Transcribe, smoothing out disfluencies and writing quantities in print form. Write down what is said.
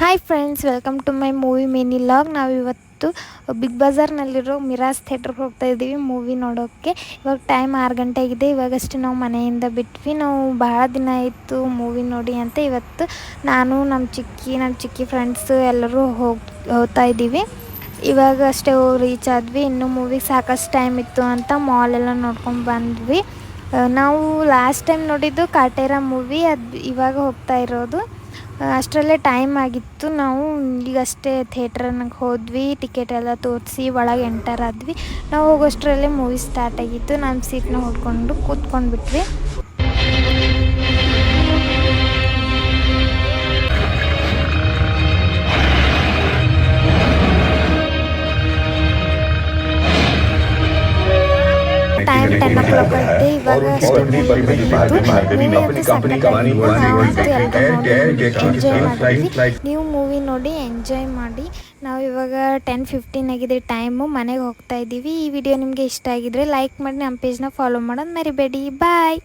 Hi friends, welcome to my movie mini log. ನಾವು ಇವತ್ತು big ಬಜಾರ್ನಲ್ಲಿರೋ ಮಿರಾಸ್ ಥಿಯೇಟ್ರಿಗೆ ಹೋಗ್ತಾ ಇದ್ದೀವಿ ಮೂವಿ ನೋಡೋಕ್ಕೆ. ಇವಾಗ ಟೈಮ್ 6 ಗಂಟೆ ಆಗಿದೆ. ಇವಾಗಷ್ಟೇ ನಾವು ಮನೆಯಿಂದ ಬಿಟ್ವಿ. ನಾವು ಭಾಳ ದಿನ ಆಯಿತು ಮೂವಿ ನೋಡಿ ಅಂತ. ಇವತ್ತು ನಾನು ನಮ್ಮ ಚಿಕ್ಕಿ ಫ್ರೆಂಡ್ಸು ಎಲ್ಲರೂ ಹೋಗ್ತಾ ಇದ್ದೀವಿ. ಇವಾಗ ಅಷ್ಟೇ ಹೋಗಿ ರೀಚ್ ಆದ್ವಿ. ಇನ್ನೂ ಮೂವಿಗೆ ಸಾಕಷ್ಟು ಟೈಮ್ ಇತ್ತು ಅಂತ ಮಾಲೆಲ್ಲ ನೋಡ್ಕೊಂಡು ಬಂದ್ವಿ. ನಾವು ಲಾಸ್ಟ್ ಟೈಮ್ ನೋಡಿದ್ದು ಕಾಟೇರ ಮೂವಿ, ಅದು ಇವಾಗ ಹೋಗ್ತಾ ಇರೋದು. ಅಷ್ಟರಲ್ಲೇ ಟೈಮ್ ಆಗಿತ್ತು. ನಾವು ಈಗಷ್ಟೇ ಥಿಯೇಟ್ರನ್ನಾಗ ಹೋದ್ವಿ, ಟಿಕೆಟ್ ಎಲ್ಲ ತೋರಿಸಿ ಒಳಗೆ ಎಂಟರ್ ಆದ್ವಿ. ನಾವು ಹೋಗೋಷ್ಟರಲ್ಲೇ ಮೂವಿ ಸ್ಟಾರ್ಟ್ ಆಗಿತ್ತು. ನಮ್ಮ ಸೀಟ್ನ ಹೊಡ್ಕೊಂಡು ಕೂತ್ಕೊಂಡ್ಬಿಟ್ವಿ. ಟೈಮ್ 10 o'clock ಆಗಿದೆ. ಇವಾಗ ಅಷ್ಟೇ ಮೂವಿ ಎಂಜಾಯ್ ಮಾಡಿದ್ವಿ. ನೀವು ಮೂವಿ ನೋಡಿ ಎಂಜಾಯ್ ಮಾಡಿ. ನಾವು ಇವಾಗ 10:15 ಆಗಿದೆ ಟೈಮು. ಮನೆಗೆ ಹೋಗ್ತಾ ಇದ್ದೀವಿ. ಈ ವಿಡಿಯೋ ನಿಮಗೆ ಇಷ್ಟ ಆಗಿದ್ರೆ ಲೈಕ್ ಮಾಡಿ, ನಮ್ಮ ಪೇಜ್ನ ಫಾಲೋ ಮಾಡೋದು ಮರಿಬೇಡಿ. ಬಾಯ್.